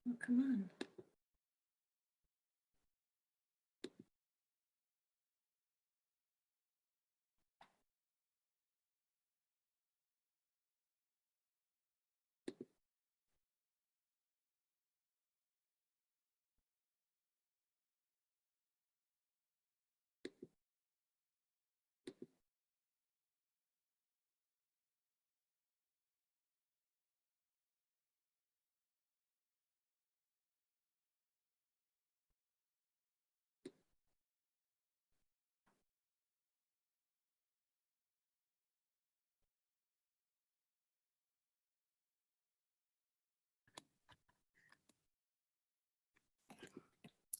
Oh, come on.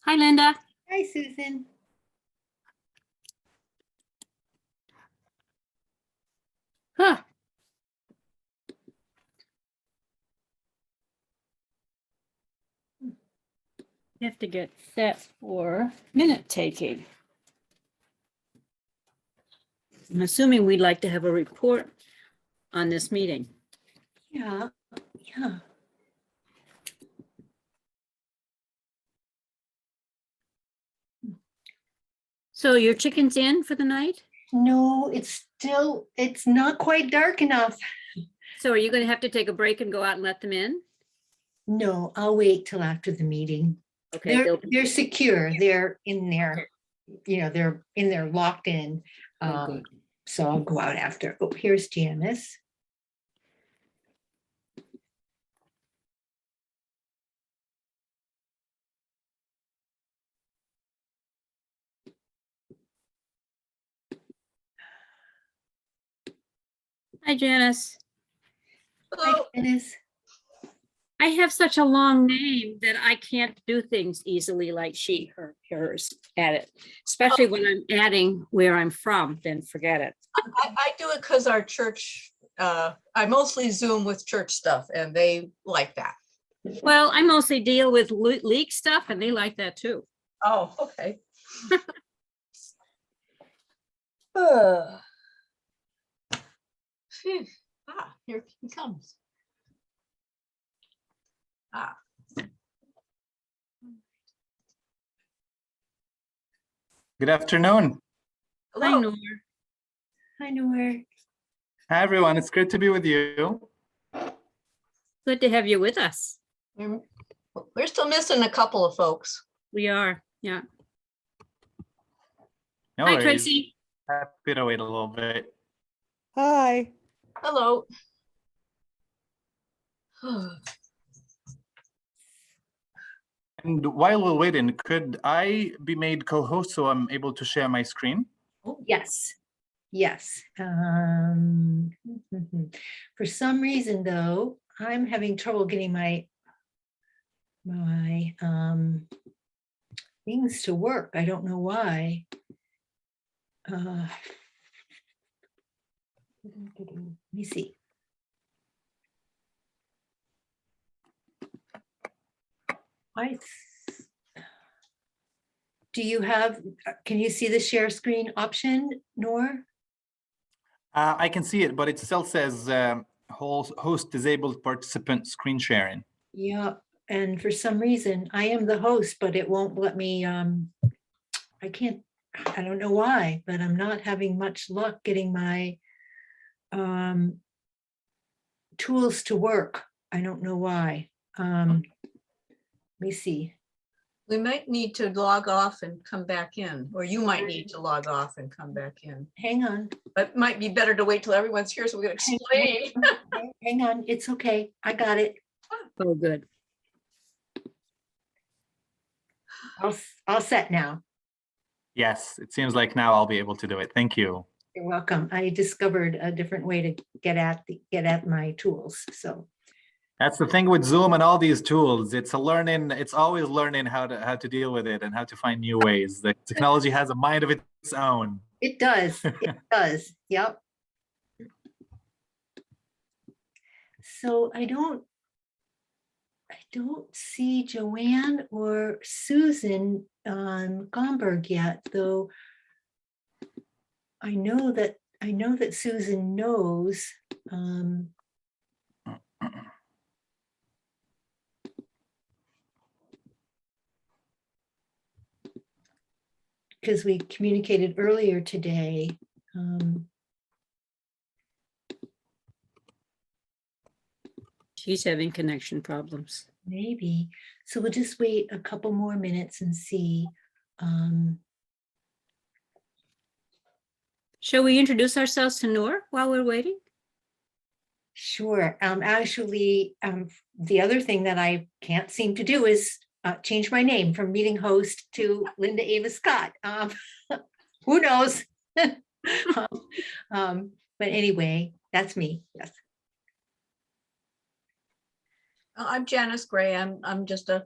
Hi, Linda. Hi, Susan. Huh. You have to get set for minute taking. I'm assuming we'd like to have a report on this meeting. Yeah, yeah. So your chicken's in for the night? No, it's not quite dark enough. So are you going to have to take a break and go out and let them in? No, I'll wait till after the meeting. Okay. They're secure. They're in there, they're in there locked in. Oh, good. So I'll go out after. Oh, here's Janice. Hi, Janice. Hi, Janice. I have such a long name that I can't do things easily like she, her, hers at it, especially when I'm adding where I'm from, then forget it. I do it because our church, I mostly Zoom with church stuff and they like that. Well, I mostly deal with leak stuff and they like that too. Oh, okay. Phew. Here he comes. Good afternoon. Hi, Hello. Nor. Hi, Noor. Hi, everyone. It's great to be with you. Good to have you with us. We're still missing a couple of folks. We are, yeah. No Hi, worries. Tracy. Happy to wait a little bit. Hi. Hello. And while we're waiting, could I be made co-host so I'm able to share my screen? Oh, yes. Yes. For some reason, though, I'm having trouble getting my things to work. I don't know why. Let me see. Do you have, can you see the share screen option, Nor? I can see it, but it still says host disabled participant screen sharing. Yeah, and for some reason, I am the host, but it won't let me, I don't know why, but I'm not having much luck getting my tools to work. I don't know why. Let me see. We might need to log off and come back in, or you might need to log off and come back in. Hang on. But it might be better to wait till everyone's here so we can explain. Hang on, it's okay. I got it. Oh, good. All set now. Yes, it seems like now I'll be able to do it. Thank you. You're welcome. I discovered a different way to get at my tools. So That's the thing with Zoom and all these tools. It's always learning how to deal with it and how to find new ways. The technology has a mind of its own. it does. It does. Yep. So I don't see Joanne or Susan Gomberg yet, though. I know that Susan knows. because we communicated earlier today. She's having connection problems. Maybe. So we'll just wait a couple more minutes and see. Shall we introduce ourselves to Noor while we're waiting? Sure. Actually, the other thing that I can't seem to do is change my name from meeting host to Linda Ava Scott. Who knows? But anyway, that's me. Yes. I'm Janice Gray. I'm just a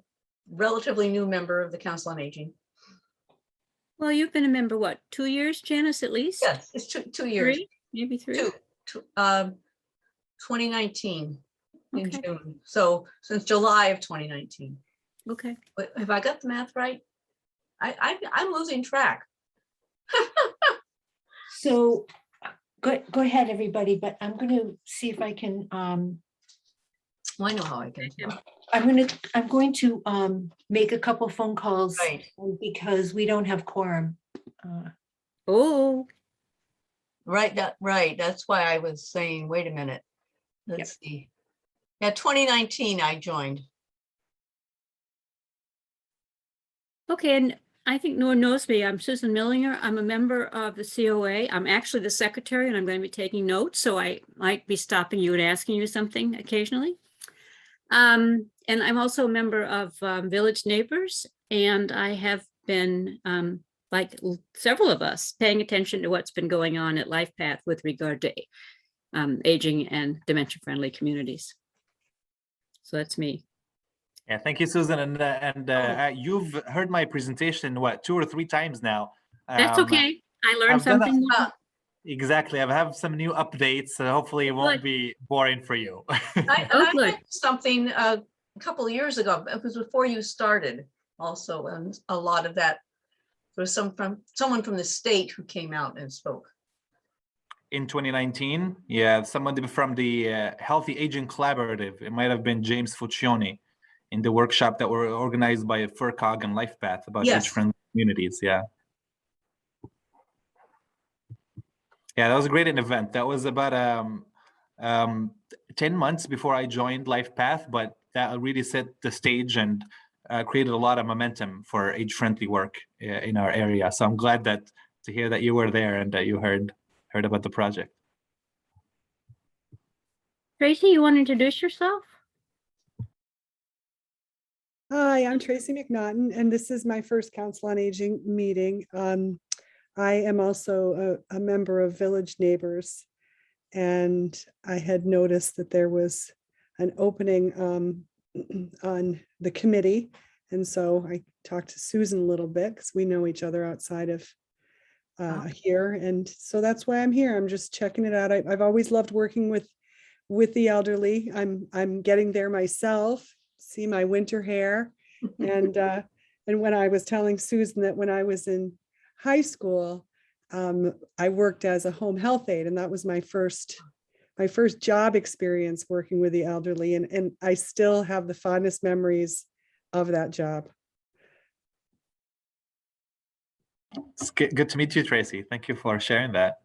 relatively new member of the Council on Aging. Well, you've been a member, what, 2 years, Janice, at least? Yes, it's 2 years. 3, maybe 3. 2019 in Okay. June. So since July of 2019. Okay. But have I got the math right? I'm losing track. So go ahead, everybody, but I'm going to see if I can. Well, I know how I can. I'm going to make a couple phone calls Right. because we don't have quorum. Oh, Right, that's why I was saying, wait a minute. Let's see. Yeah, 2019 I joined. okay. And I think Noor knows me. I'm Susan Millinger. I'm a member of the COA. I'm actually the secretary and I'm going to be taking notes. So I might be stopping you and asking you something occasionally. And I'm also a member of Village Neighbors, and I have been, like several of us, paying attention to what's been going on at LifePath with regard to aging and dementia-friendly communities. So that's me. Yeah, thank you, Susan. And you've heard my presentation, what, 2 or 3 times now? That's okay. I learned I've done that- something new. Exactly. I have some new updates, so hopefully it won't be boring for you. I good. did something a couple of years ago. It was before you started also, and a lot of that was someone from the state who came out and spoke. In 2019, yeah, someone from the Healthy Aging Collaborative. It might have been James Fuccione in the workshop that were organized by FERCOG and LifePath about Yes. age-friendly communities. Yeah. Yeah, that was a great event. That was about 10 months before I joined LifePath, but that really set the stage and created a lot of momentum for age-friendly work in our area. So I'm glad to hear that you were there and that you heard about the project. Tracy, you want to introduce yourself? Hi, I'm Tracy McNaughton, and this is my first Council on Aging meeting. I am also a member of Village Neighbors, and I had noticed that there was an opening on the committee. And so I talked to Susan a little bit because we know each other outside of here. And so that's why I'm here. I'm just checking it out. I've always loved working with the elderly. I'm getting there myself. See my winter hair. And when I was telling Susan that when I was in high school, I worked as a home health aide, and that was my first job experience working with the elderly, and I still have the fondest memories of that job. It's good to meet you, Tracy. Thank you for sharing that.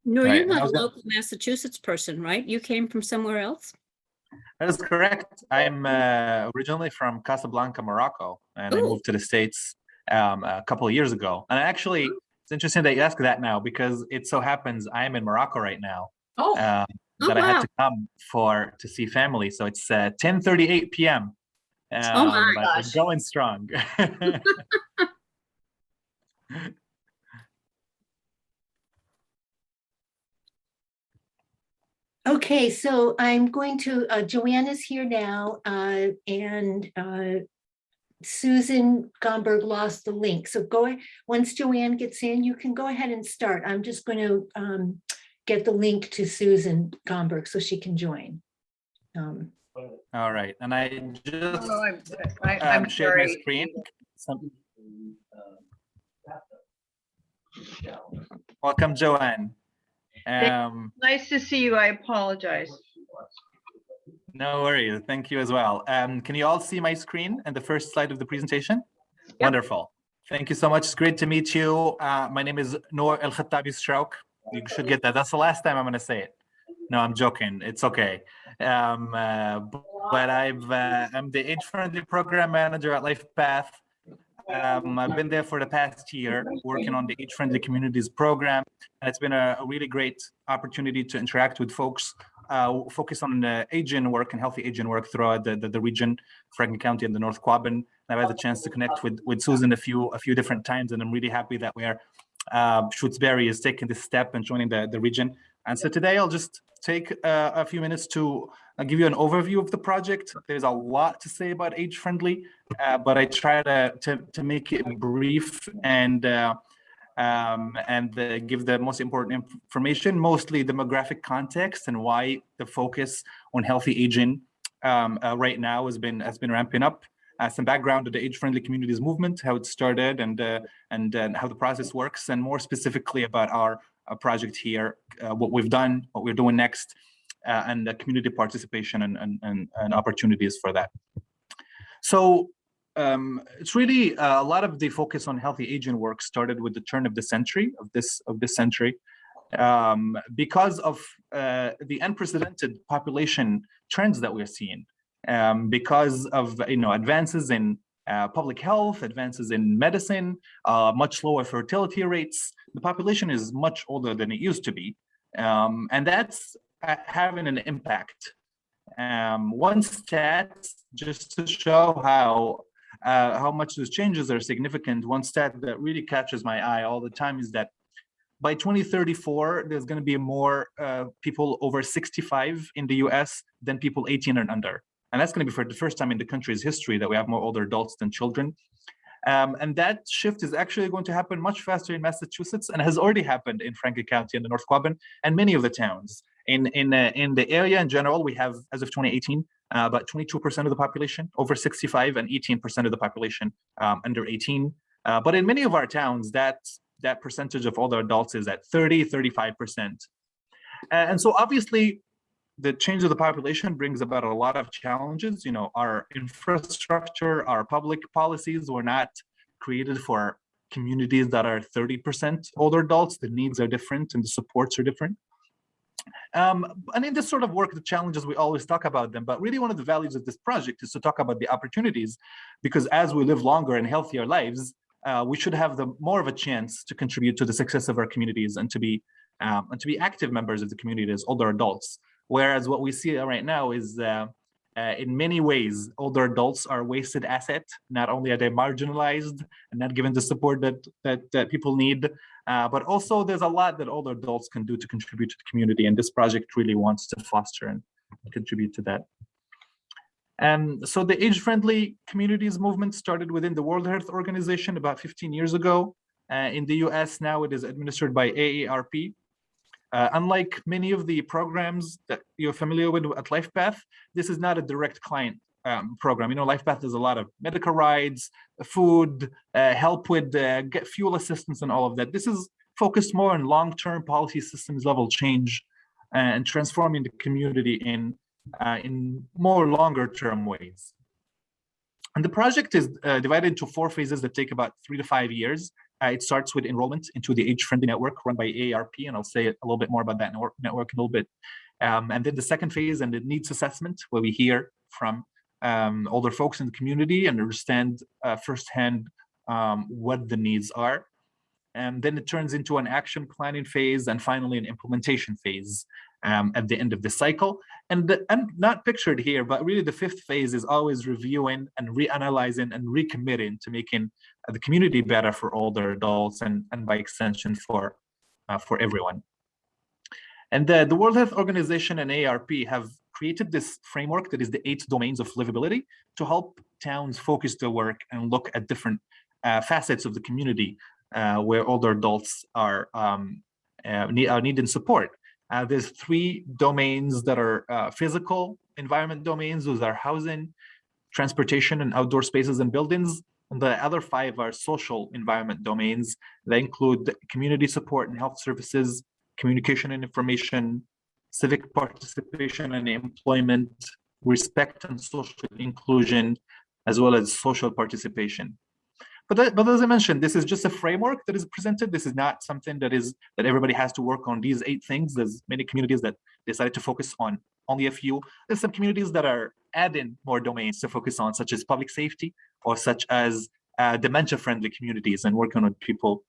No, Right, you're and I not a was gonna- local Massachusetts person, right? You came from somewhere else? That is correct. I'm originally from Casablanca, Morocco, and I Ooh. moved to the States a couple of years ago. And actually, it's interesting that you ask that now because it so happens I am in Morocco right now. Oh, That I had to come to see family. So it's 10:38 p.m. Oh my but gosh. we're going strong. Okay, so I'm going to, Joanne is here now, and Susan Gomberg lost the link. So once Joanne gets in, you can go ahead and start. I'm just going to get the link to Susan Gomberg so she can join. All right, and I just oh, I'm shared my sorry. screen. Welcome, Joanne. Nice to see you. I apologize. No worries. Thank you as well. Can you all see my screen and the first slide of the presentation? Yep. Wonderful. Thank you so much. It's great to meet you. My name is Noor El Khattabi Strouk. You should get that. That's the last time I'm going to say it. No, I'm joking. It's okay. But I'm the age-friendly program manager at LifePath. I've been there for the past year working on the age-friendly communities program, and it's been a really great opportunity to interact with folks, focus on aging work and healthy aging work throughout the region, Franklin County and the North Quabbin. I've had the chance to connect with Susan a few different times, and I'm really happy that we're Shutesbury is taking this step and joining the region. And so today I'll just take a few minutes to give you an overview of the project. There's a lot to say about age friendly, but I try to make it brief and give the most important information, mostly demographic context and why the focus on healthy aging right now has been ramping up. Some background of the age-friendly communities movement, how it started, and how the process works, and more specifically about our project here, what we've done, what we're doing next, and the community participation and opportunities for that. So it's really a lot of the focus on healthy aging work started with the turn of the century of this century, because of the unprecedented population trends that we're seeing. Because of advances in public health, advances in medicine, much lower fertility rates. The population is much older than it used to be, and that's having an impact. One stat, just to show how much those changes are significant, one stat that really catches my eye all the time is that by 2034, there's going to be more people over 65 in the US than people 18 and under. And that's going to be for the first time in the country's history that we have more older adults than children. And that shift is actually going to happen much faster in Massachusetts and has already happened in Franklin County and the North Quabbin and many of the towns. In the area in general, we have, as of 2018, about 22% of the population over 65 and 18% of the population under 18. But in many of our towns, that percentage of older adults is at 30-35%. And so obviously, the change of the population brings about a lot of challenges. Our infrastructure, our public policies were not created for communities that are 30% older adults. The needs are different and the supports are different. And in this sort of work, the challenges, we always talk about them, but really one of the values of this project is to talk about the opportunities, because as we live longer and healthier lives, we should have more of a chance to contribute to the success of our communities and to be active members of the community as older adults. Whereas what we see right now is, in many ways, older adults are a wasted asset. Not only are they marginalized and not given the support that people need, but also there's a lot that older adults can do to contribute to the community. And this project really wants to foster and contribute to that. So the age-friendly communities movement started within the World Health Organization about 15 years ago. In the US now, it is administered by AARP. Unlike many of the programs that you're familiar with at LifePath, this is not a direct client program. LifePath does a lot of medical rides, food, help with get fuel assistance and all of that. This is focused more on long-term policy systems level change and transforming the community in more longer-term ways. And the project is divided into 4 phases that take about 3 to 5 years. It starts with enrollment into the age-friendly network run by AARP, and I'll say a little bit more about that network a little bit. And then the second phase and the needs assessment, where we hear from older folks in the community and understand firsthand what the needs are. And then it turns into an action planning phase and finally an implementation phase at the end of the cycle. And not pictured here, but really the 5th phase is always reviewing and reanalyzing and recommitting to making the community better for older adults and by extension for everyone. And the World Health Organization and AARP have created this framework that is the 8 domains of livability to help towns focus their work and look at different facets of the community where older adults are needing support. There's 3 domains that are physical environment domains. Those are housing, transportation, and outdoor spaces and buildings. And the other 5 are social environment domains. They include community support and health services, communication and information, civic participation and employment, respect and social inclusion, as well as social participation. But as I mentioned, this is just a framework that is presented. This is not something that everybody has to work on these 8 things. There's many communities that decided to focus on only a few. There's some communities that are adding more domains to focus on, such as public safety or such as dementia-friendly communities and working with people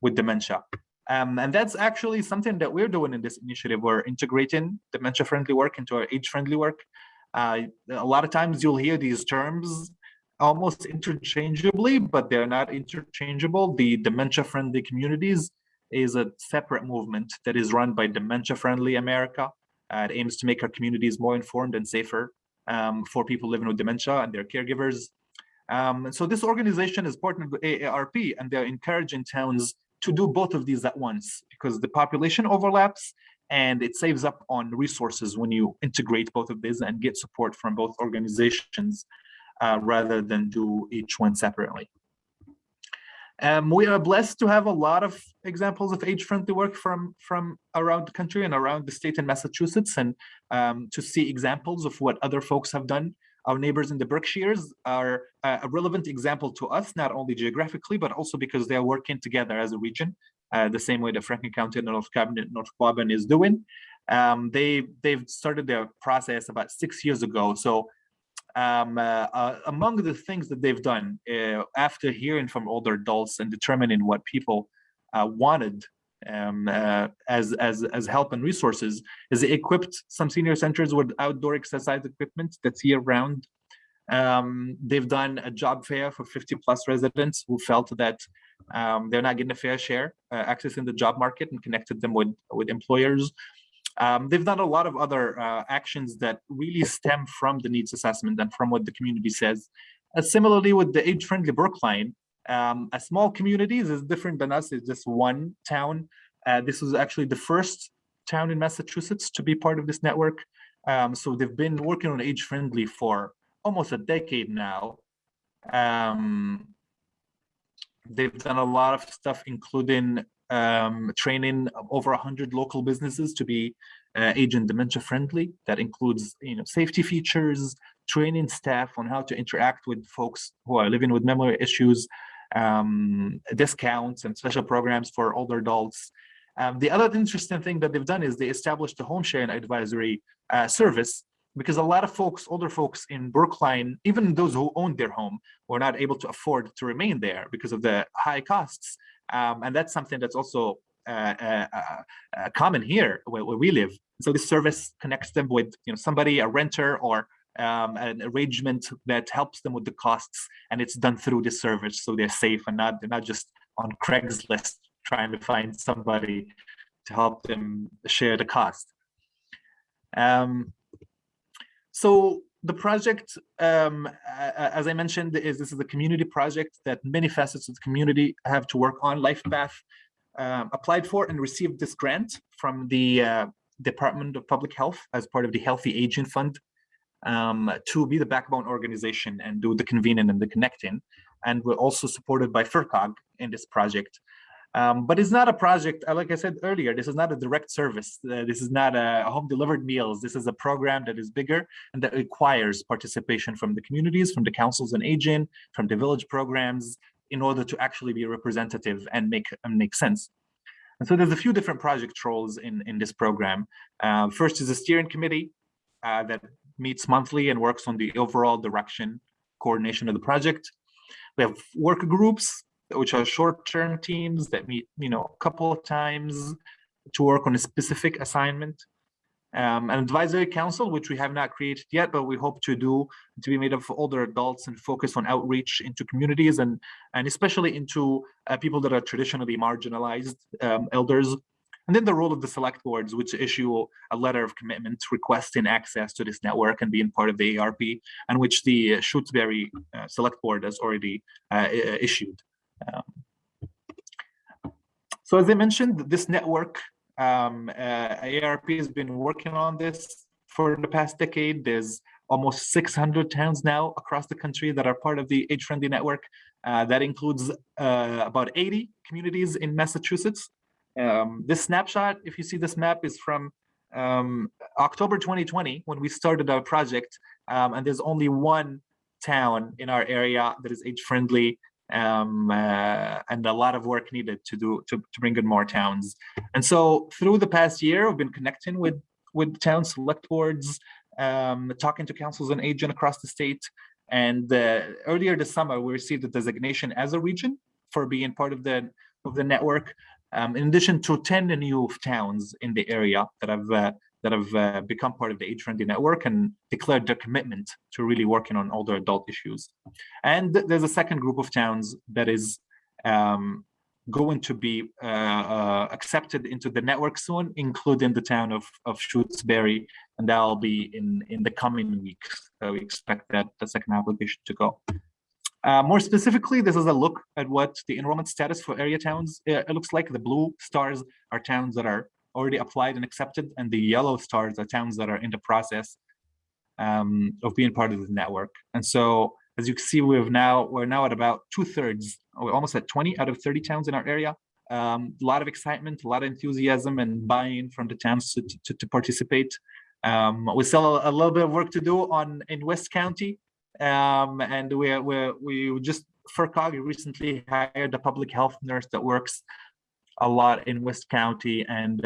with dementia. And that's actually something that we're doing in this initiative. We're integrating dementia-friendly work into our age-friendly work. A lot of times you'll hear these terms almost interchangeably, but they're not interchangeable. The dementia-friendly communities is a separate movement that is run by Dementia Friendly America. It aims to make our communities more informed and safer for people living with dementia and their caregivers. So this organization is partnered with AARP, and they're encouraging towns to do both of these at once because the population overlaps and it saves up on resources when you integrate both of these and get support from both organizations rather than do each one separately. We are blessed to have a lot of examples of age-friendly work from around the country and around the state in Massachusetts, and to see examples of what other folks have done. Our neighbors in the Berkshires are a relevant example to us, not only geographically, but also because they're working together as a region, the same way that Franklin County and North Quabbin is doing. They've started their process about 6 years ago. So among the things that they've done after hearing from older adults and determining what people wanted as help and resources, is they equipped some senior centers with outdoor exercise equipment that's year round. They've done a job fair for 50 plus residents who felt that they're not getting a fair share accessing the job market, and connected them with employers. They've done a lot of other actions that really stem from the needs assessment and from what the community says. Similarly, with the age-friendly Brookline, a small community is different than us. It's just one town. This was actually the first town in Massachusetts to be part of this network. So they've been working on age-friendly for almost a decade now. They've done a lot of stuff, including training over 100 local businesses to be age and dementia friendly. That includes, safety features, training staff on how to interact with folks who are living with memory issues, discounts and special programs for older adults. The other interesting thing that they've done is they established a home sharing advisory service, because a lot of folks, older folks in Brookline, even those who owned their home, were not able to afford to remain there because of the high costs. And that's something that's also common here where we live. So this service connects them with somebody, a renter, or an arrangement that helps them with the costs, and it's done through this service, so they're safe and they're not just on Craigslist trying to find somebody to help them share the cost. So the project, as I mentioned, this is a community project that many facets of the community have to work on. LifePath applied for and received this grant from the Department of Public Health as part of the Healthy Aging Fund to be the backbone organization and do the convening and the connecting. And we're also supported by FERCOG in this project. But it's not a project, like I said earlier, this is not a direct service. This is not a home delivered meals. This is a program that is bigger and that requires participation from the communities, from the councils on aging, from the village programs, in order to actually be representative and make sense. And so there's a few different project roles in this program. First is a steering committee that meets monthly and works on the overall direction, coordination of the project. We have work groups, which are short-term teams that meet, a couple of times to work on a specific assignment. An advisory council, which we have not created yet, but we hope to do, to be made up of older adults and focus on outreach into communities and especially into people that are traditionally marginalized, elders. And then the role of the select boards, which issue a letter of commitment requesting access to this network and being part of the ARP, and which the Shutesbury select board has already issued. So as I mentioned, this network, ARP has been working on this for the past decade. There's almost 600 towns now across the country that are part of the age-friendly network. That includes about 80 communities in Massachusetts. This snapshot, if you see this map, is from October 2020, when we started our project, and there's only one town in our area that is age-friendly, and a lot of work needed to bring in more towns. And so through the past year, we've been connecting with town select boards, talking to councils on aging across the state. And earlier this summer, we received a designation as a region for being part of the network. In addition to 10 new towns in the area that have become part of the age-friendly network and declared their commitment to really working on older adult issues. And there's a second group of towns that is going to be accepted into the network soon, including the town of Shutesbury, and that'll be in the coming weeks. We expect that the second application to go. More specifically, this is a look at what the enrollment status for area towns. It looks like the blue stars are towns that are already applied and accepted, and the yellow stars are towns that are in the process of being part of the network. And so, as you can see, we're now at about 2/3. We're almost at 20 out of 30 towns in our area. A lot of excitement, a lot of enthusiasm, and buy-in from the towns to participate. We still a little bit of work to do in West County. And we just FERCOG recently hired a public health nurse that works a lot in West County, and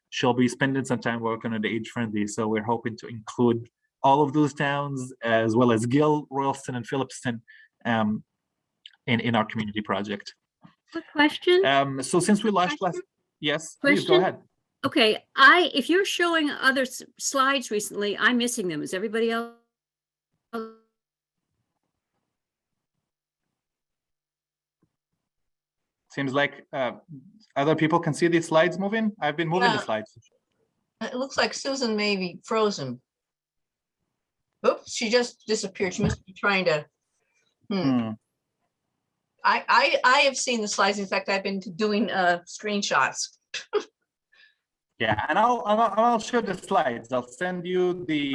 she'll be spending some time working on the age-friendly. So we're hoping to include all of those towns, as well as Gill, Royalston, and Phillipston, in our community project. Quick question. So since we launched yes, please go ahead. Okay, if you're showing other slides recently, I'm missing them. Is everybody else? Seems like other people can see these slides moving. I've been moving the slides. It looks like Susan may be frozen. Oops, she just disappeared. She must be trying to. I have seen the slides. In fact, I've been doing screenshots. Yeah, and I'll show the slides. I'll send you the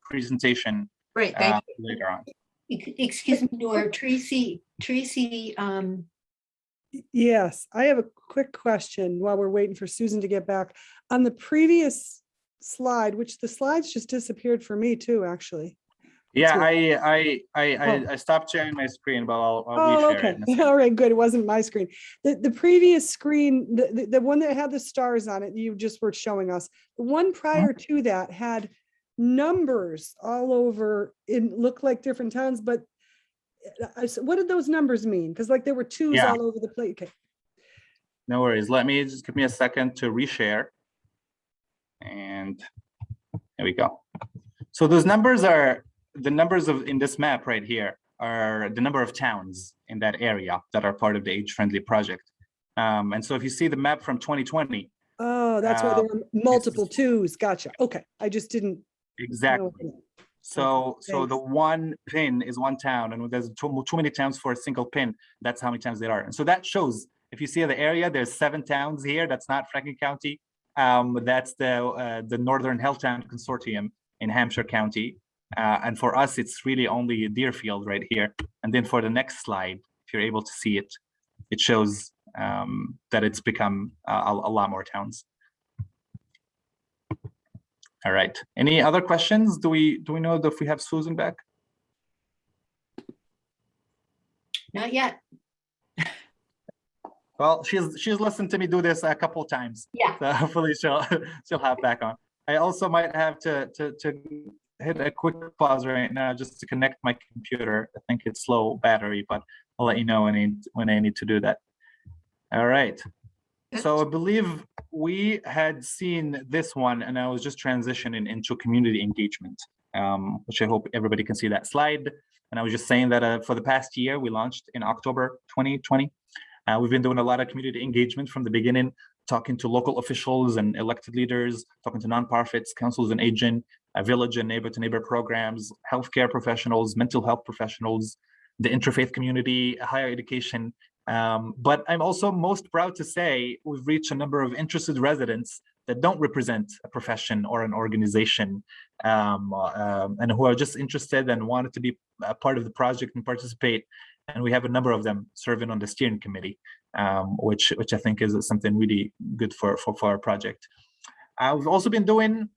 presentation. Great, thank you. Later on. Excuse me, Nora, Tracy, Yes, I have a quick question while we're waiting for Susan to get back. On the previous slide, which the slides just disappeared for me too, actually. Yeah, I stopped sharing my screen, but I'll reshare okay. it. All right, good. It wasn't my screen. The previous screen, the one that had the stars on it, you just were showing us. The one prior to that had numbers all over. It looked like different towns, but what did those numbers mean? Because like there were twos all over the place. Okay. No worries. Just give me a second to reshare. And there we go. So those numbers are the numbers in this map right here are the number of towns in that area that are part of the age-friendly project. And so if you see the map from 2020. Oh, that's why there were multiple twos. Gotcha. Okay. I just didn't. Exactly. So the one pin is one town, and when there's too many towns for a single pin, that's how many towns there are. And so that shows, if you see the area, there's 7 towns here. That's not Franklin County. That's the Northern Helltown Consortium in Hampshire County. And for us, it's really only Deerfield right here. And then for the next slide, if you're able to see it, it shows that it's become a lot more towns. All right. Any other questions? Do we know if we have Susan back? not yet. Well, she's listened to me do this a couple of times. Yeah. So hopefully she'll have back on. I also might have to hit a quick pause right now just to connect my computer. I think it's low battery, but I'll let you know when I need to do that. All right. So I believe we had seen this one, and I was just transitioning into community engagement, which I hope everybody can see that slide. And I was just saying that for the past year, we launched in October 2020. We've been doing a lot of community engagement from the beginning, talking to local officials and elected leaders, talking to nonprofits, councils and aging, village and neighbor-to-neighbor programs, healthcare professionals, mental health professionals, the interfaith community, higher education. But I'm also most proud to say we've reached a number of interested residents that don't represent a profession or an organization, and who are just interested and wanted to be a part of the project and participate. And we have a number of them serving on the steering committee, which I think is something really good for our project. We've also been doing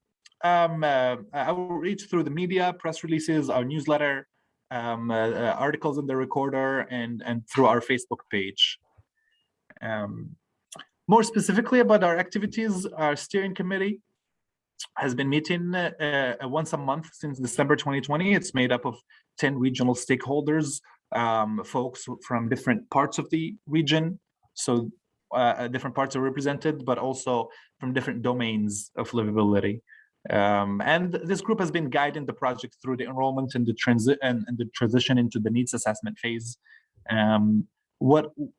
outreach through the media, press releases, our newsletter, articles in the recorder, and through our Facebook page. More specifically about our activities, our steering committee has been meeting once a month since December 2020. It's made up of 10 regional stakeholders, folks from different parts of the region. So different parts are represented, but also from different domains of livability. And this group has been guiding the project through the enrollment and the transition into the needs assessment phase.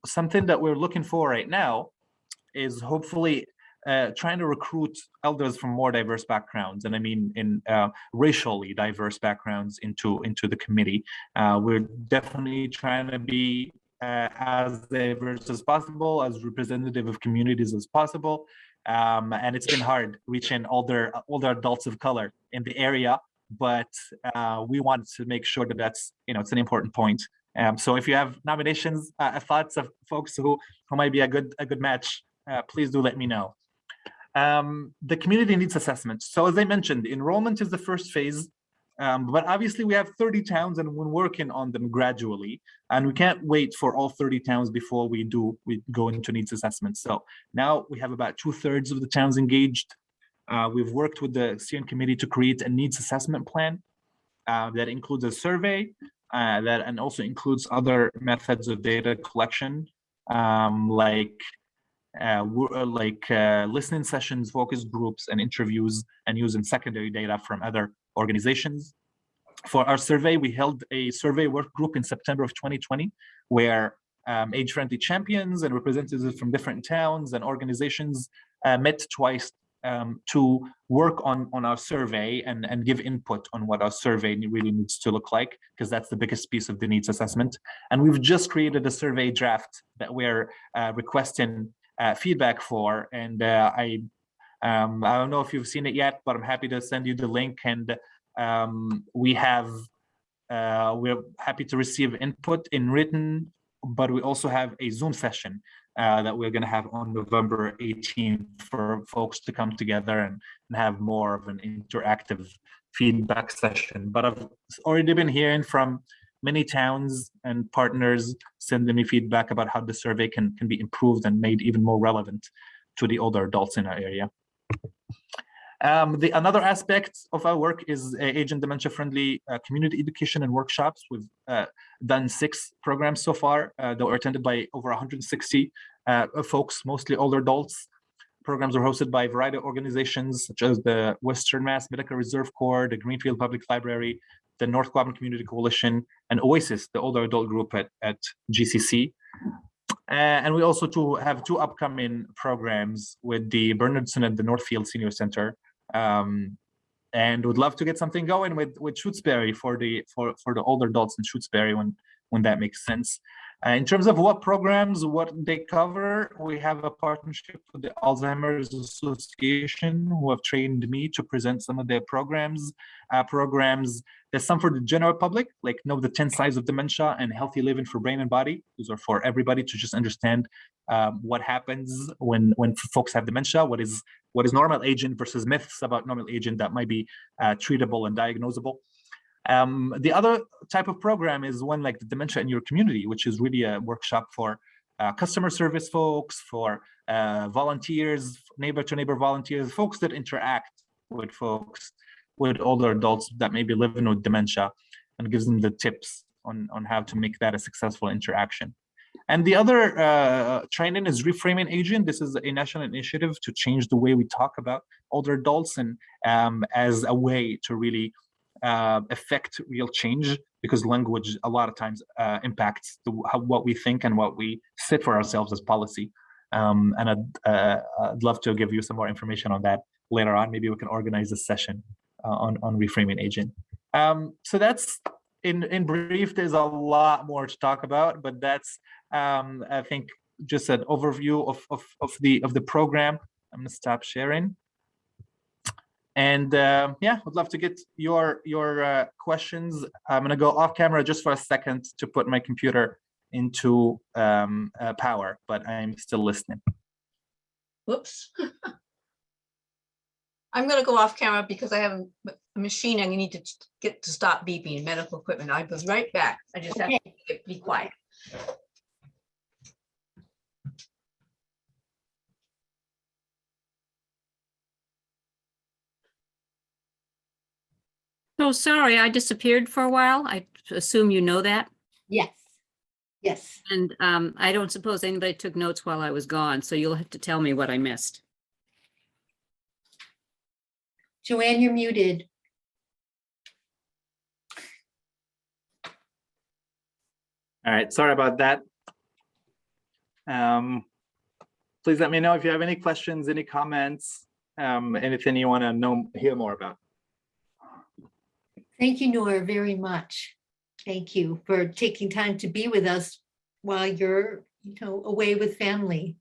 Something that we're looking for right now is hopefully trying to recruit elders from more diverse backgrounds, and I mean in racially diverse backgrounds into the committee. We're definitely trying to be as diverse as possible, as representative of communities as possible. And it's been hard reaching older adults of color in the area, but we want to make sure that that's, it's an important point. So if you have nominations, thoughts of folks who might be a good match, please do let me know. The community needs assessment. So as I mentioned, enrollment is the first phase, but obviously we have 30 towns and we're working on them gradually, and we can't wait for all 30 towns before we go into needs assessment. So now we have about 2/3 of the towns engaged. We've worked with the steering committee to create a needs assessment plan that includes a survey and also includes other methods of data collection, like listening sessions, focus groups, and interviews, and using secondary data from other organizations. For our survey, we held a survey work group in September of 2020, where age-friendly champions and representatives from different towns and organizations met twice to work on our survey and give input on what our survey really needs to look like, because that's the biggest piece of the needs assessment. And we've just created a survey draft that we're requesting feedback for, and I don't know if you've seen it yet, but I'm happy to send you the link. And we're happy to receive input in written, but we also have a Zoom session that we're going to have on November 18th for folks to come together and have more of an interactive feedback session. But I've already been hearing from many towns and partners sending me feedback about how the survey can be improved and made even more relevant to the older adults in our area. Another aspect of our work is age and dementia friendly community education and workshops. We've done 6 programs so far that were attended by over 160 folks, mostly older adults. Programs are hosted by a variety of organizations such as the Western Mass Medical Reserve Corps, the Greenfield Public Library, the North Quabbin Community Coalition, and Oasis, the older adult group at GCC. And we also have 2 upcoming programs with the Bernardson and the Northfield Senior Center. And would love to get something going with Shutesbury for the older adults in Shutesbury when that makes sense. In terms of what programs, what they cover, we have a partnership with the Alzheimer's Association, who have trained me to present some of their programs. There's some for the general public, like Know the 10 Signs of Dementia and Healthy Living for Brain and Body. Those are for everybody to just understand what happens when folks have dementia, what is normal aging versus myths about normal aging that might be treatable and diagnosable. The other type of program is one like the Dementia in Your Community, which is really a workshop for customer service folks, for volunteers, neighbor-to-neighbor volunteers, folks that interact with older adults that may be living with dementia, and gives them the tips on how to make that a successful interaction. And the other training is Reframing Aging. This is a national initiative to change the way we talk about older adults, and as a way to really affect real change, because language a lot of times impacts what we think and what we set for ourselves as policy. And I'd love to give you some more information on that later on. Maybe we can organize a session on reframing aging. So that's in brief. There's a lot more to talk about, but that's I think just an overview of the program. I'm gonna stop sharing. And yeah, I'd love to get your questions. I'm gonna go off camera just for a second to put my computer into power, but I'm still listening. Whoops. I'm gonna go off camera because I have a machine I need to get to stop beeping, medical equipment. I'll be right back. I just have Okay. to be quiet. So sorry, I disappeared for a while. I assume you know that. Yes. Yes. And I don't suppose anybody took notes while I was gone, so you'll have to tell me what I missed. Joanne, you're muted. All right, sorry about that. Please let me know if you have any questions, any comments, anything you want to hear more about. Thank you, Nora, very much. Thank you for taking time to be with us while you're, away with family.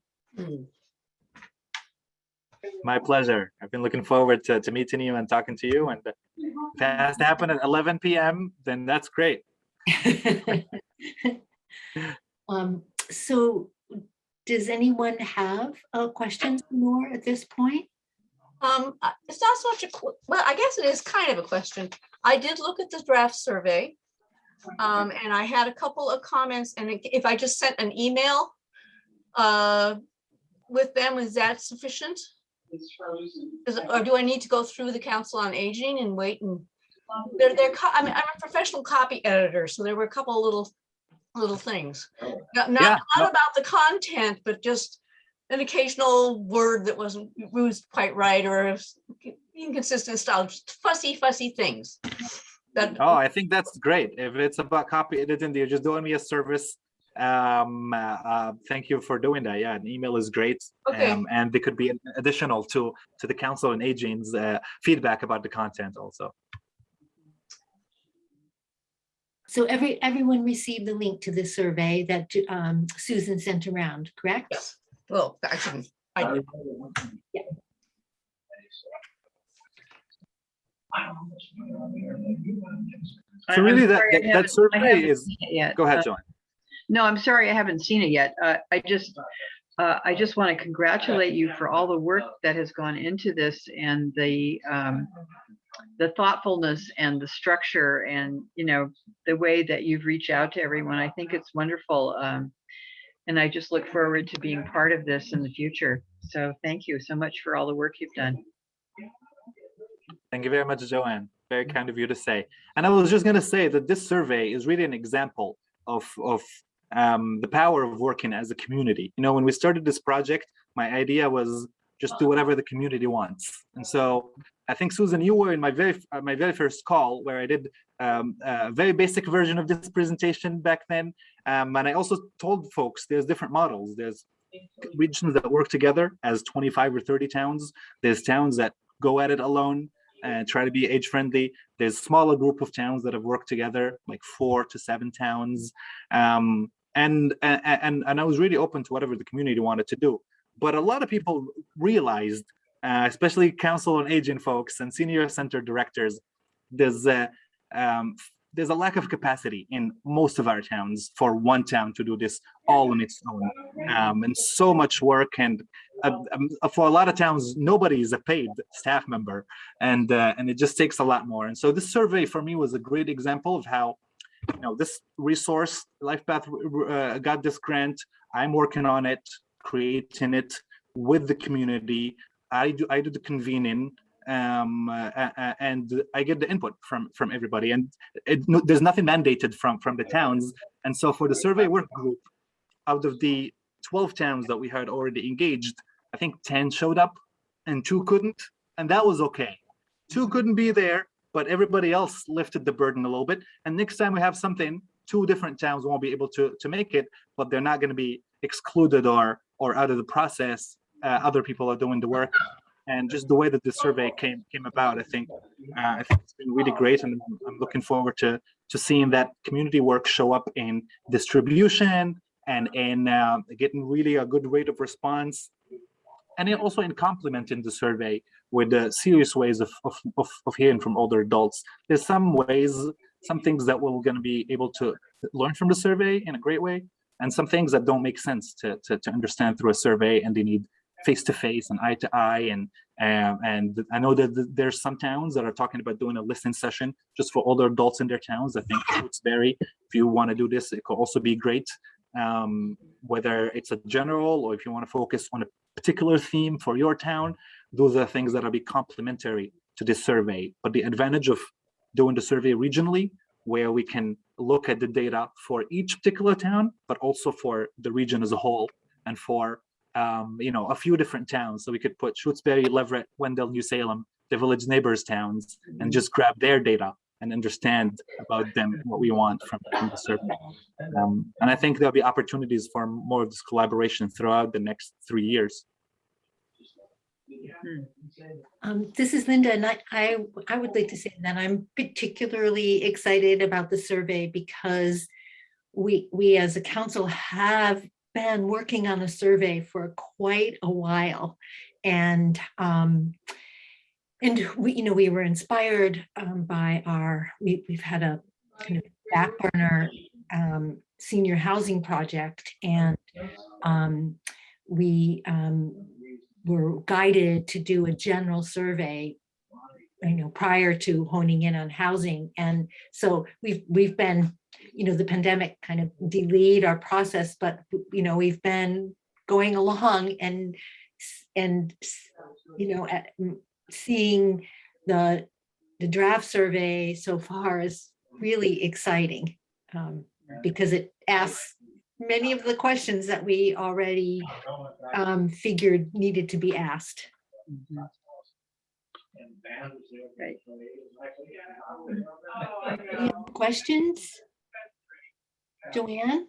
My pleasure. I've been looking forward to meeting you and talking to you. And if it has to happen at 11 p.m., then that's great. So does anyone have questions for Nora at this point? It's not so much well, I guess it is kind of a question. I did look at the draft survey. And I had a couple of comments, and if I just sent an email with them, is that sufficient? Or do I need to go through the Council on Aging and wait and I mean, I'm a professional copy editor, so there were a couple of little things. Not about the content, but just an occasional word that wasn't used quite right or inconsistent style, just fussy things. Oh, I think that's great. If it's about copy editing, you're just doing me a service. Thank you for doing that. Yeah, an email is great. Okay. And they could be additional to the Council on Aging's feedback about the content also. So everyone received the link to the survey that Susan sent around, correct? Yes. Well, actually, I did. Yeah. So really, I'm sorry, I that haven't survey is. seen it yet. Go ahead, John. No, I'm sorry, I haven't seen it yet. I just want to congratulate you for all the work that has gone into this and the thoughtfulness and the structure and, the way that you've reached out to everyone. I think it's wonderful. And I just look forward to being part of this in the future. So thank you so much for all the work you've done. Thank you very much, Joanne. Very kind of you to say. And I was just going to say that this survey is really an example of the power of working as a community. When we started this project, my idea was just do whatever the community wants. And so I think, Susan, you were in my very first call where I did a very basic version of this presentation back then. And I also told folks there's different models. There's regions that work together as 25 or 30 towns. There's towns that go at it alone and try to be age friendly. There's a smaller group of towns that have worked together, like 4 to 7 towns. And I was really open to whatever the community wanted to do. But a lot of people realized, especially Council on Aging folks and senior center directors, there's a lack of capacity in most of our towns for one town to do this all on its own, and so much work. And for a lot of towns, nobody is a paid staff member, and it just takes a lot more. And so this survey for me was a great example of how, this resource, LifePath, got this grant. I'm working on it, creating it with the community. I do the convening. And I get the input from everybody, and there's nothing mandated from the towns. And so for the survey work group, out of the 12 towns that we had already engaged, I think 10 showed up and 2 couldn't, and that was okay. 2 couldn't be there, but everybody else lifted the burden a little bit. And next time we have something, 2 different towns won't be able to make it, but they're not going to be excluded or out of the process. Other people are doing the work. And just the way that the survey came about, I think it's been really great, and I'm looking forward to seeing that community work show up in distribution and in getting really a good rate of response, and then also in complementing the survey with serious ways of hearing from older adults. There's some things that we're going to be able to learn from the survey in a great way, and some things that don't make sense to understand through a survey, and they need face to face and eye to eye. And I know that there's some towns that are talking about doing a listening session just for older adults in their towns. I think Shutesbury, if you want to do this, it could also be great. Whether it's a general or if you want to focus on a particular theme for your town, those are things that will be complementary to this survey. But the advantage of doing the survey regionally, where we can look at the data for each particular town, but also for the region as a whole, and for a few different towns. So we could put Shutesbury, Leverett, Wendell, New Salem, the village neighbors towns, and just grab their data and understand about them, what we want from the survey. And I think there'll be opportunities for more of this collaboration throughout the next 3 years. This is Linda, and I would like to say that I'm particularly excited about the survey because we as a council have been working on a survey for quite a while, and we were inspired by we've had a kind of back burner senior housing project, and we were guided to do a general survey, prior to honing in on housing. And so we've been, the pandemic kind of delayed our process, but we've been going along and seeing the draft survey so far is really exciting, because it asks many of the questions that we already figured needed to be asked. Right. Any other questions? Joanne?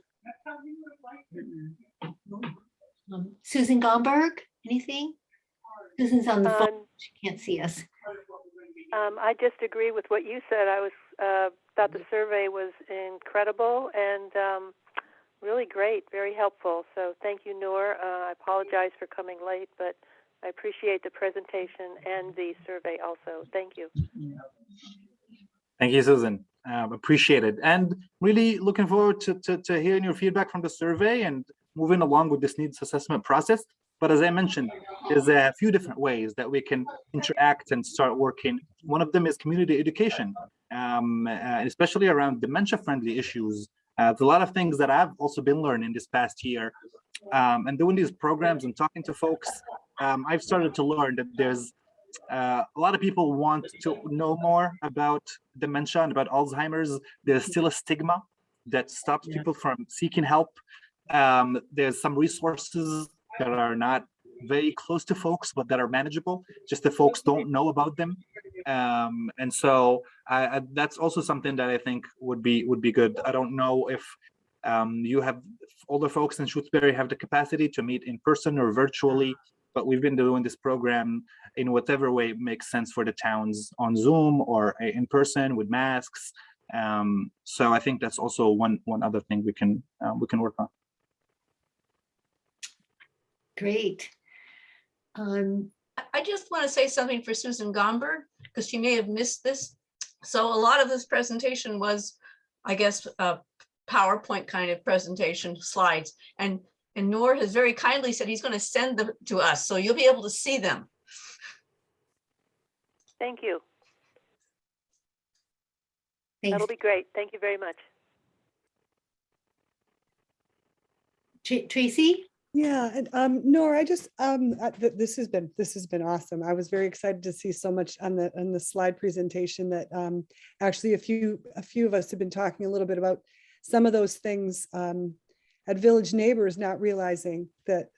Susan Gomberg, anything? Susan's on the phone, she can't see us. I just agree with what you said. I thought the survey was incredible and really great, very helpful. So thank you, Noor. I apologize for coming late, but I appreciate the presentation and the survey also. Thank you. Thank you, Susan. Appreciate it. And really looking forward to hearing your feedback from the survey and moving along with this needs assessment process. But as I mentioned, there's a few different ways that we can interact and start working. One of them is community education, especially around dementia-friendly issues. There's a lot of things that I've also been learning this past year, and doing these programs and talking to folks. I've started to learn that there's a lot of people want to know more about dementia and about Alzheimer's. There's still a stigma that stops people from seeking help. There's some resources that are not very close to folks, but that are manageable, just the folks don't know about them. And so that's also something that I think would be good. I don't know if you have older folks in Shutesbury have the capacity to meet in person or virtually, but we've been doing this program in whatever way makes sense for the towns, on Zoom or in person with masks. So I think that's also one other thing we can work on. Great. I just want to say something for Susan Gomberg, because she may have missed this. So a lot of this presentation was, I guess, a PowerPoint kind of presentation slides. And Noor has very kindly said he's going to send them to us, so you'll be able to see them. Thank you. Thanks. That'll be great. Thank you very much. Tracy? Yeah, and Nora, I just this has been awesome. I was very excited to see so much on the slide presentation that actually a few of us have been talking a little bit about some of those things at Village Neighbors, not realizing that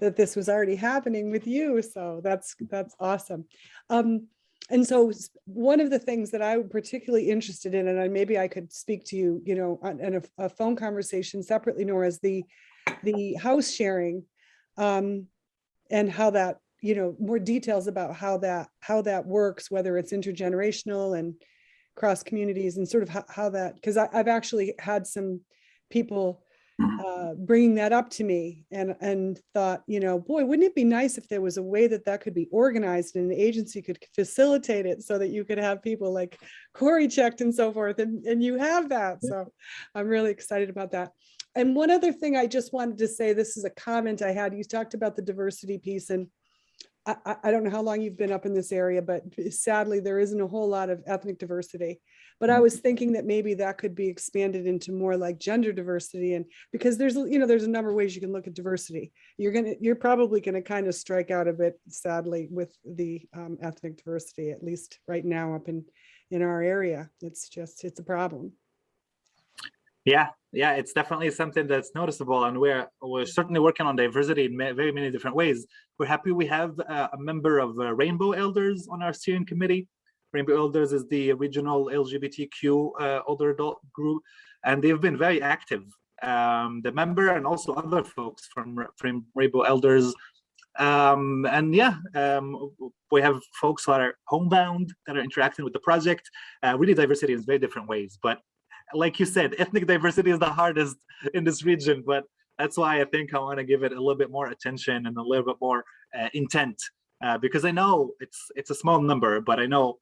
that this was already happening with you. So that's awesome. And so one of the things that I'm particularly interested in, and maybe I could speak to you, in a phone conversation separately, Nora, is the house sharing, and how that, more details about how that works, whether it's intergenerational and cross communities, and sort of how that, because I've actually had some people bringing that up to me and thought, boy, wouldn't it be nice if there was a way that could be organized and an agency could facilitate it so that you could have people like Corey checked and so forth, and you have that. So I'm really excited about that. And one other thing I just wanted to say, this is a comment I had. You talked about the diversity piece, and I don't know how long you've been up in this area, but sadly there isn't a whole lot of ethnic diversity. But I was thinking that maybe that could be expanded into more like gender diversity, and because there's a number of ways you can look at diversity. You're probably gonna kind of strike out a bit, sadly, with the ethnic diversity, at least right now up in our area. It's a problem. Yeah, it's definitely something that's noticeable, and we're certainly working on diversity in very many different ways. We're happy we have a member of Rainbow Elders on our steering committee. Rainbow Elders is the regional LGBTQ older adult group, and they've been very active. The member and also other folks from Rainbow Elders. We have folks who are homebound that are interacting with the project. Really, diversity in very different ways, but like you said, ethnic diversity is the hardest in this region, but that's why I think I want to give it a little bit more attention and a little bit more intent, because I know it's a small number, but I know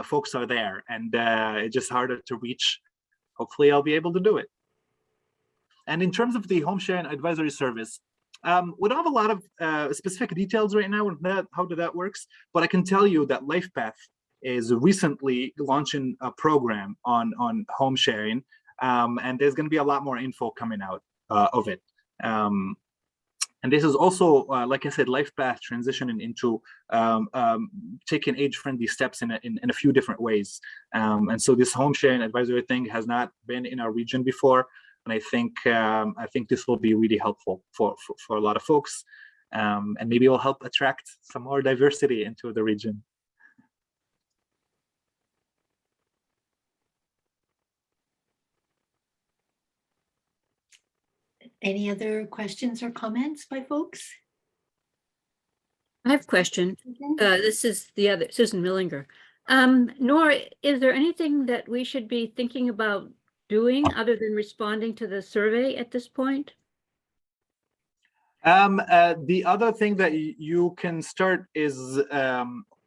folks are there, and it's just harder to reach. Hopefully I'll be able to do it. And in terms of the home sharing advisory service, we don't have a lot of specific details right now on how that works, but I can tell you that LifePath is recently launching a program on home sharing, and there's going to be a lot more info coming out of it. And this is also, like I said, LifePath transitioning into taking age-friendly steps in a few different ways. And so this home sharing advisory thing has not been in our region before, and I think this will be really helpful for a lot of folks, and maybe it will help attract some more diversity into the region. Any other questions or comments by folks? I have a question. This is the other, Susan Millinger. Nora, is there anything that we should be thinking about doing other than responding to the survey at this point? The other thing that you can start is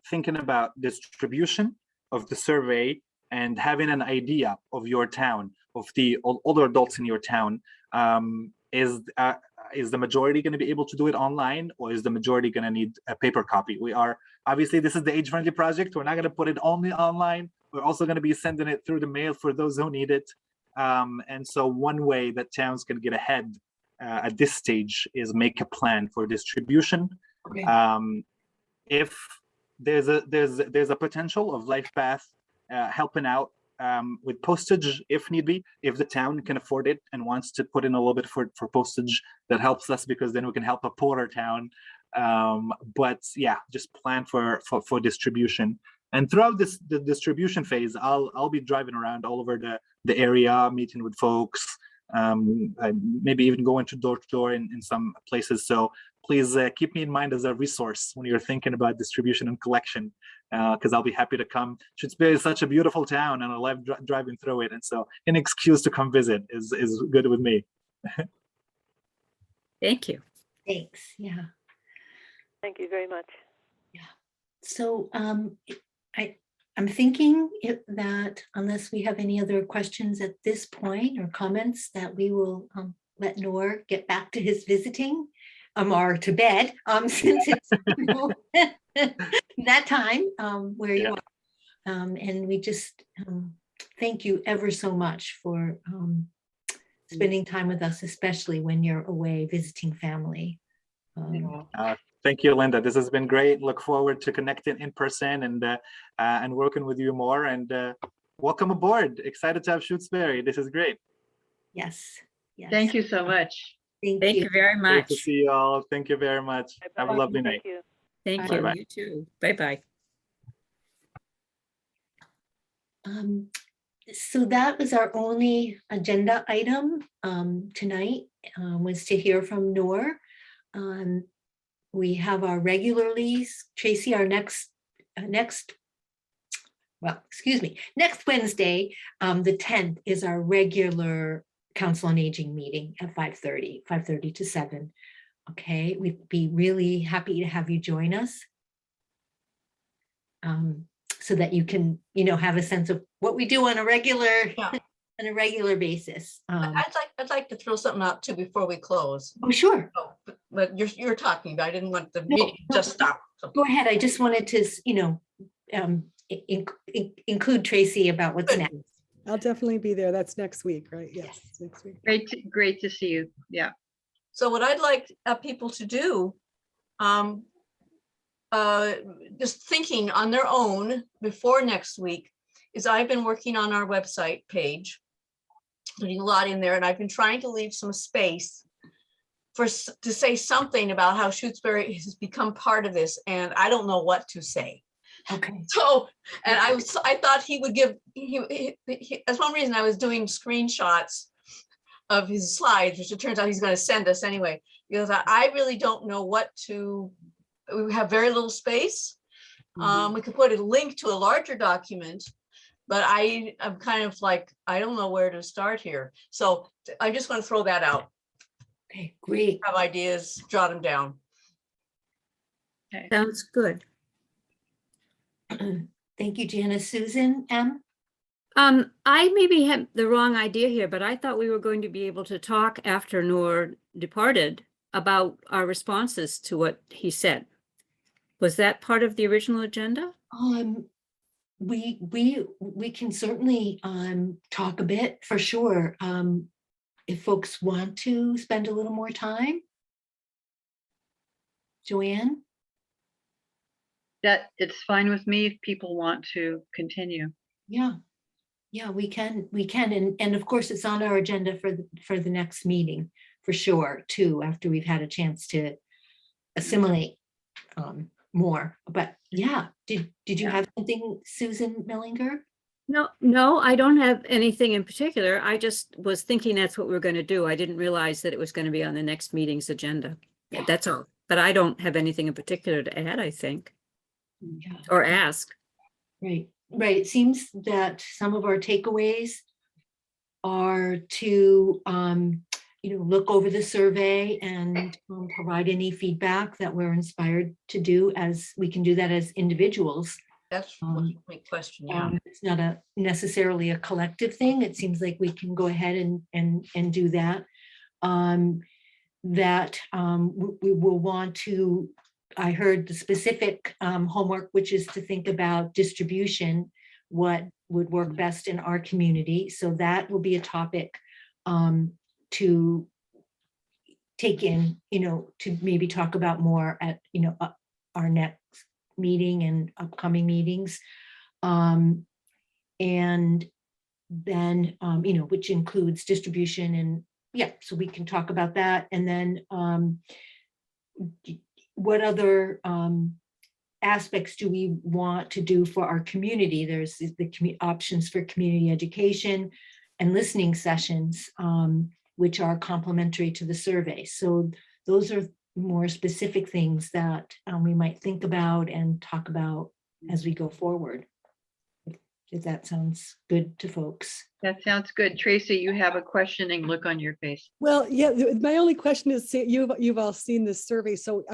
thinking about distribution of the survey and having an idea of your town, of the older adults in your town. Is the majority going to be able to do it online, or is the majority going to need a paper copy? We are, obviously, this is the age-friendly project. We're not going to put it only online. We're also going to be sending it through the mail for those who need it. And so one way that towns can get ahead at this stage is make a plan for distribution. Okay. If there's a potential of LifePath helping out with postage if need be, if the town can afford it and wants to put in a little bit for postage, that helps us, because then we can help a poorer town. But yeah, just plan for distribution. And throughout the distribution phase, I'll be driving around all over the area, meeting with folks, maybe even going to door to door in some places. So please keep me in mind as a resource when you're thinking about distribution and collection, because I'll be happy to come. Shutesbury is such a beautiful town, and I love driving through it. And so an excuse to come visit is good with me. Thank you. Thanks. Yeah. Thank you very much. So I'm thinking that unless we have any other questions at this point or comments, that we will let Noor get back to his visiting or to bed, since it's that time where you are. And we just thank you ever so much for spending time with us, especially when you're away visiting family. Thank you, Linda. This has been great. Look forward to connecting in person and working with you more. And welcome aboard. Excited to have Shutesbury. This is great. Yes. Yes. Thank you so much. Thank you very Great much. to see you all. Thank you very much. Have a lovely night. Thank you. Thank Bye. you. Bye-bye. You too. Bye-bye. So that was our only agenda item tonight, was to hear from Noor. We have our regularly, Tracy, our next Wednesday, the 10th, is our regular Council on Aging meeting at 5:30 to 7. Okay, we'd be really happy to have you join us, so that you can, have a sense of what we do on a regular Yeah. on a regular basis. I'd like to throw something out too before we close. Oh, sure. Oh, but you're talking, but I didn't want the No, meeting to no. just stop. So, Go ahead. I just wanted to, include Tracy about what's next. I'll definitely be there. That's next week, right? Yes, it's next week. Great to see you. Yeah. so what I'd like people to do, just thinking on their own before next week, is I've been working on our website page, putting a lot in there, and I've been trying to leave some space to say something about how Shutesbury has become part of this, and I don't know what to say. Okay. So, and I thought he would give, that's one reason I was doing screenshots of his slides, which it turns out he's going to send us anyway, because I really don't know what to, we have very little space. We could put a link to a larger document, but I'm kind of like, I don't know where to start here. So I just want to throw that out. Okay, great. Have ideas, jot them down. Sounds good. Thank you, Janice. Susan M. I maybe had the wrong idea here, but I thought we were going to be able to talk after Noor departed about our responses to what he said. Was that part of the original agenda? We can certainly talk a bit for sure. If folks want to spend a little more time. Joanne? That it's fine with me if people want to continue. Yeah, we can, and of course, it's on our agenda for the next meeting, for sure, too, after we've had a chance to assimilate more. But yeah, did you have something, Susan Millinger? No, I don't have anything in particular. I just was thinking that's what we're going to do. I didn't realize that it was going to be on the next meeting's agenda. Yeah. That's all. But I don't have anything in particular to add, I think, Yeah. or ask. Right. It seems that some of our takeaways are to, look over the survey and provide any feedback that we're inspired to do, as we can do that as individuals. That's my question. Yeah. It's not necessarily a collective thing. It seems like we can go ahead and do that. We will want to, I heard the specific homework, which is to think about distribution, what would work best in our community. So that will be a topic to take in, to maybe talk about more at, our next meeting and upcoming meetings. And then, which includes distribution, and so we can talk about that. And then what other aspects do we want to do for our community? There's the options for community education and listening sessions, which are complementary to the survey. So those are more specific things that we might think about and talk about as we go forward. If that sounds good to folks. That sounds good. Tracy, you have a questioning look on your face. Well, yeah, my only question is, you've all seen this survey. So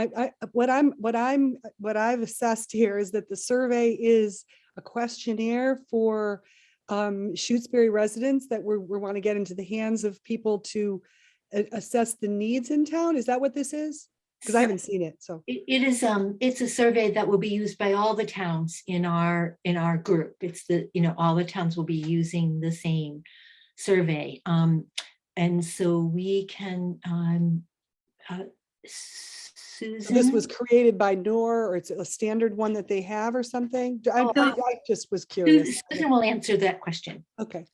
what I've assessed here is that the survey is a questionnaire for Shutesbury residents that we want to get into the hands of people to assess the needs in town. Is that what this is? Because I haven't seen it. So it is it's a survey that will be used by all the towns in our group. It's all the towns will be using the same survey. And so we can Susan. this was created by Noor, or it's a standard one that they have or something? I just was curious. Susan will answer that question. Okay.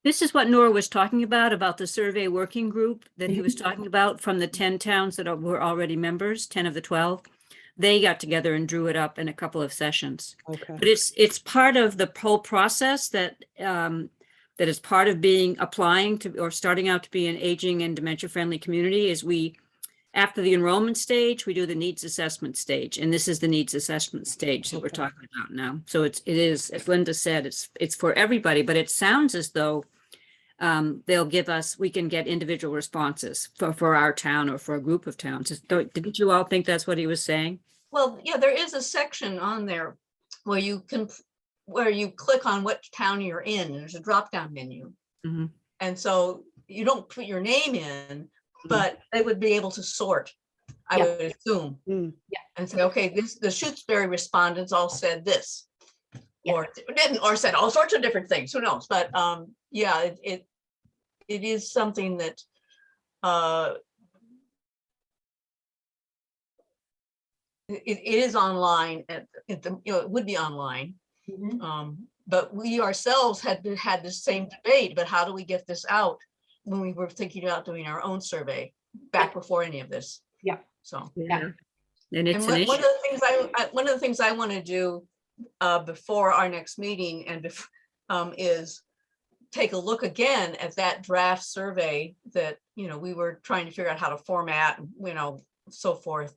This is what Nora was talking about the survey working group that he was talking about from the 10 towns that were already members, 10 of the 12. They got together and drew it up in a couple of sessions. Okay. But it's part of the whole process that is part of applying to or starting out to be an aging and dementia friendly community. Is after the enrollment stage, we do the needs assessment stage, and this is the needs assessment stage that we're talking about now. So it is, as Linda said, it's for everybody, but it sounds as though they'll give us, we can get individual responses for our town or for a group of towns. Didn't you all think that's what he was saying? Well, yeah, there is a section on there where you click on what town you're in, and there's a drop-down menu. Mm-hmm. And so you don't put your name in, but they would be able to sort, I Yeah. would assume. Mm. And say, okay, the Shutesbury respondents all said this. Yeah. Or didn't, or said all sorts of different things, who knows? But yeah, it is something that it is online at the, it would be online. But we ourselves had the same debate, but how do we get this out when we were thinking about doing our own survey back before any of this? Yeah. So. Yeah. And it's And an one issue. of the things one of the things I want to do before our next meeting and is take a look again at that draft survey that, we were trying to figure out how to format, so forth.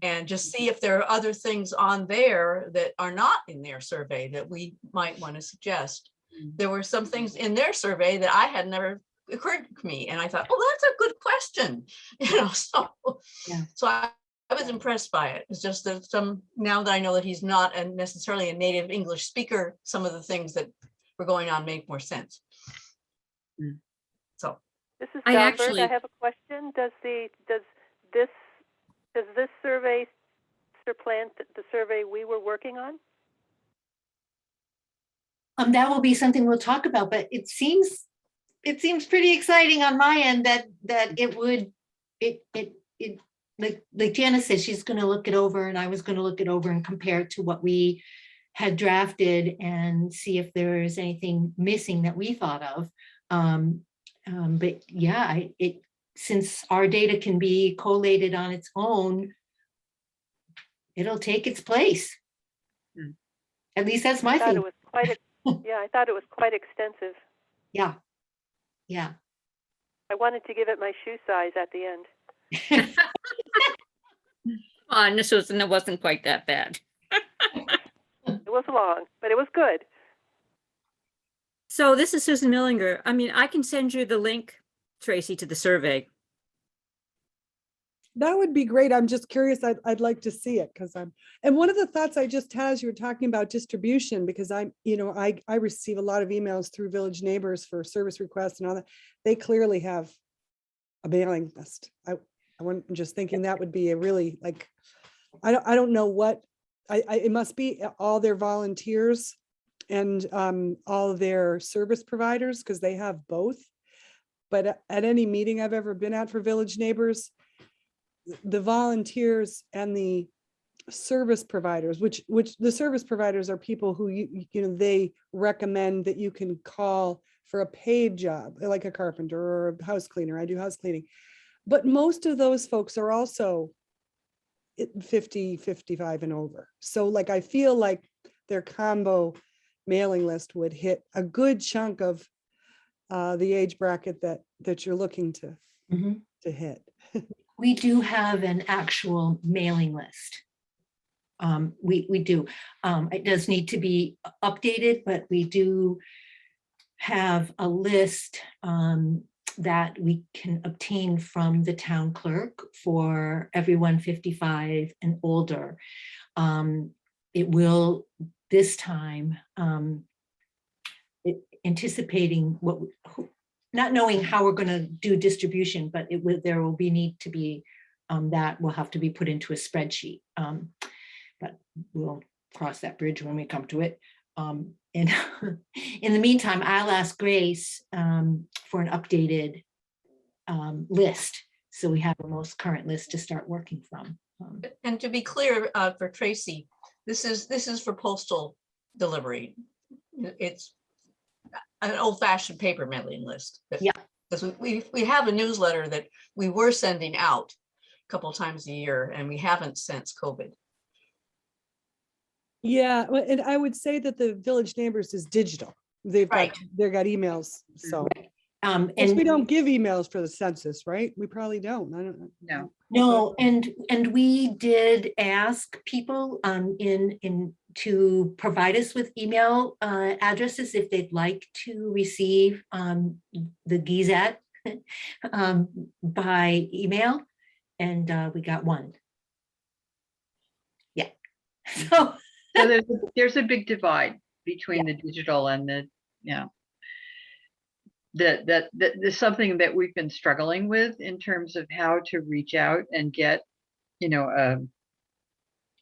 And just see if there are other things on there that are not in their survey that we might want to suggest. There were some things in their survey that I had never occurred to me. And I thought, oh, that's a good question. So, Yeah. so I was impressed by it. It's just that now that I know that he's not necessarily a native English speaker, some of the things that were going on make more sense. So. This is I Dalbert. actually- I have a question. Does this survey supplant the survey we were working on? That will be something we'll talk about, but it seems pretty exciting on my end that it would, like Janice said, she's going to look it over, and I was going to look it over and compare it to what we had drafted and see if there is anything missing that we thought of. But yeah, since our data can be collated on its own, it'll take its place. At least that's my I thought thing. it was quite. Yeah, I thought it was quite extensive. Yeah. I wanted to give it my shoe size at the end. Susan, it wasn't quite that bad. It was long, but it was good. So this is Susan Millinger. I mean, I can send you the link, Tracy, to the survey. That would be great. I'm just curious. I'd like to see it and one of the thoughts I just had as you were talking about distribution, because I receive a lot of emails through Village Neighbors for service requests and all that. They clearly have a mailing list. I'm just thinking that would be a really, like, I don't know what, it must be all their volunteers and all of their service providers, because they have both. But at any meeting I've ever been at for Village Neighbors, the volunteers and the service providers, which the service providers are people who they recommend that you can call for a paid job, like a carpenter or a house cleaner. I do house cleaning, but most of those folks are also 50, 55 and over. So like, I feel like their combo mailing list would hit a good chunk of the age bracket that you're looking to hit. We do have an actual mailing list. We do. It does need to be updated, but we do have a list that we can obtain from the town clerk for everyone 55 and older. It will this time, anticipating not knowing how we're going to do distribution, but there will need to be that will have to be put into a spreadsheet. But we'll cross that bridge when we come to it. And in the meantime, I'll ask Grace for an updated list, so we have the most current list to start working from. And to be clear, for Tracy, this is for postal delivery. It's an old-fashioned paper mailing list. Yeah. Because we have a newsletter that we were sending out a couple of times a year, and we haven't since COVID. Yeah, and I would say that the Village Neighbors is digital. They've got emails. So And we don't give emails for the census, right? We probably don't. I don't know. No, and we did ask people to provide us with email addresses if they'd like to receive the Gazette by email, and we got one. Yeah. So there's a big divide between the digital and the, that is something that we've been struggling with in terms of how to reach out and get, you know,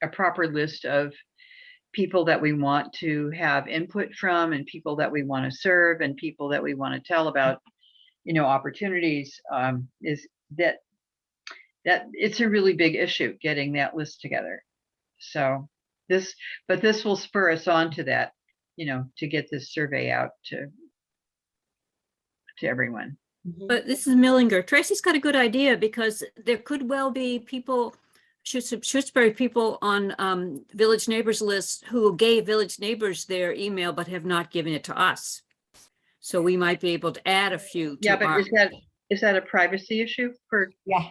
a proper list of people that we want to have input from, and people that we want to serve, and people that we want to tell about, you know, opportunities, is that it's a really big issue getting that list together. So this will spur us on to that, you know, to get this survey out to everyone. But this is Millinger. Tracy's got a good idea, because there could well be people, Shutesbury people on Village Neighbors list who gave Village Neighbors their email but have not given it to us. So we might be able to add a few. Yeah, to but our- is that a privacy issue for? Yeah.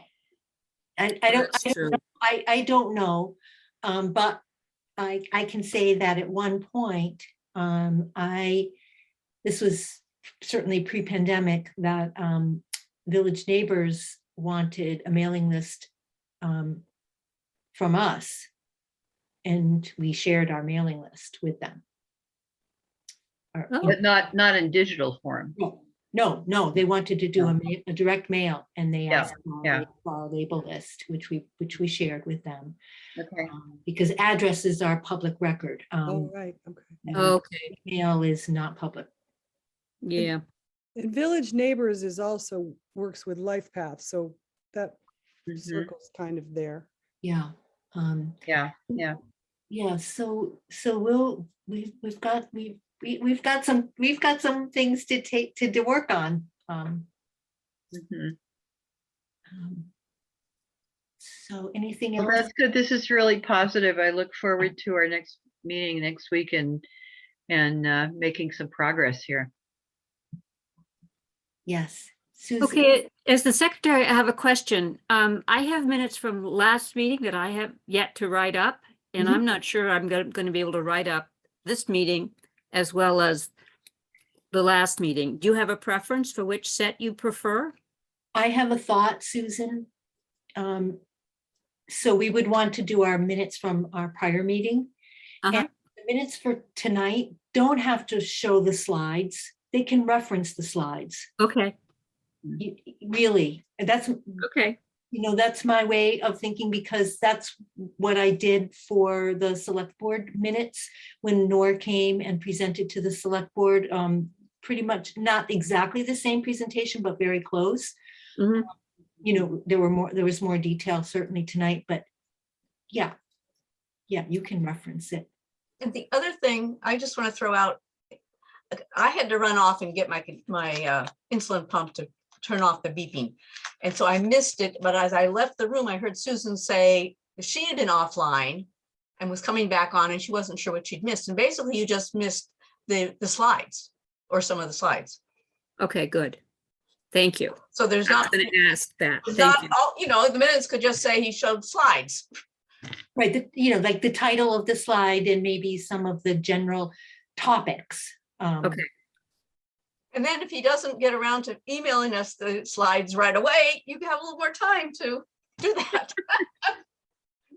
And I That's don't true. know, I don't know, but I can say that at one point, this was certainly pre-pandemic, that Village Neighbors wanted a mailing list from us, and we shared our mailing list with them. Oh. But not in digital form. No, they wanted to do a direct mail, and they Yeah, asked yeah. for our label list, which we shared with them. Okay. Because addresses are public record. Oh, right, okay. and Okay, Mail is not public. yeah. And Village Neighbors is also works with Life Path, so that Mhm. circle's kind of there. Yeah. Yeah. Yeah. So we've got some things to work on. Mhm. So anything Well, else? that's good. This is really positive. I look forward to our next meeting next week and making some progress here. Yes. Susan. Okay, as the secretary, I have a question. I have minutes from last meeting that I have yet to write up, and Mhm. I'm not sure I'm going to be able to write up this meeting as well as the last meeting. Do you have a preference for which set you prefer? I have a thought, Susan. So we would want to do our minutes from our prior meeting. Uh-huh. And the minutes for tonight don't have to show the slides. They can reference the slides. Okay, Really, and that's, okay, that's my way of thinking, because that's what I did for the select board minutes when Nora came and presented to the select board. Pretty much not exactly the same presentation, but very close. Mhm. There was more detail certainly tonight, but yeah, you can reference it. And the other thing I just want to throw out, I had to run off and get my insulin pump to turn off the beeping. And so I missed it, but as I left the room, I heard Susan say she had been offline and was coming back on, and she wasn't sure what she'd missed. And basically you just missed the slides, or some of the slides. okay, good. Thank you. So there's I was not, going to ask that. there's Thank not you. all, the minutes could just say he showed slides. Right, like the title of the slide and maybe some of the general topics. Okay. And then if he doesn't get around to emailing us the slides right away, you have a little more time to do that.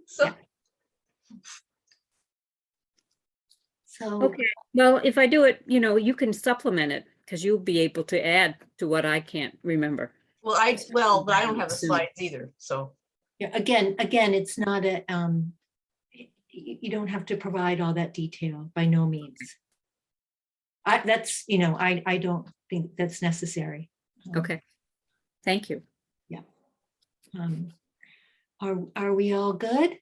So, Yeah. So, Okay, well, if I do it, you can supplement it, because you'll be able to add to what I can't remember. but I don't have the slides either, so. yeah, again, it's not you don't have to provide all that detail, by no means. I don't think that's necessary. Okay, thank you. Are we all good?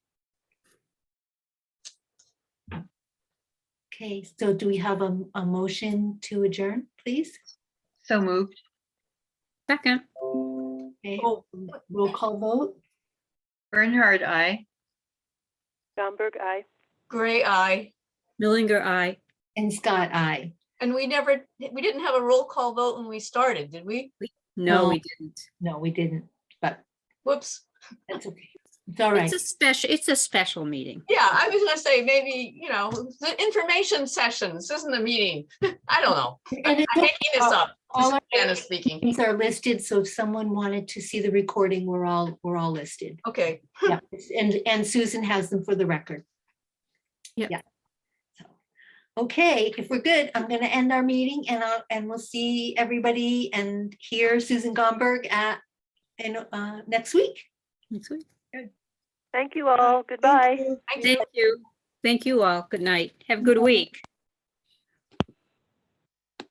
Okay, so do we have a motion to adjourn, please? So moved. Second, Okay, Oh. roll call vote. Bernhard, aye. Schaumburg, aye. Gray eye. Millinger, aye. And Scott, aye. And we didn't have a roll call vote when we started, did we? No, No. we didn't. No, we didn't, but Whoops. that's okay. It's all right. It's a special meeting. Yeah, I was gonna say maybe, the information session. This isn't a meeting. I don't know. And it's I'm making this up. This all is our Janice speaking. things are listed, so if someone wanted to see the recording, we're all listed. Okay. Yeah, and Susan has them for the record. Yep. Yeah. So, Okay, if we're good, I'm going to end our meeting and we'll see everybody and hear Susan Gomberg next week. Next week. Thank you all. Thank Goodbye. you. Thank you. Thank you. Thank you all. Good night. Have a good week.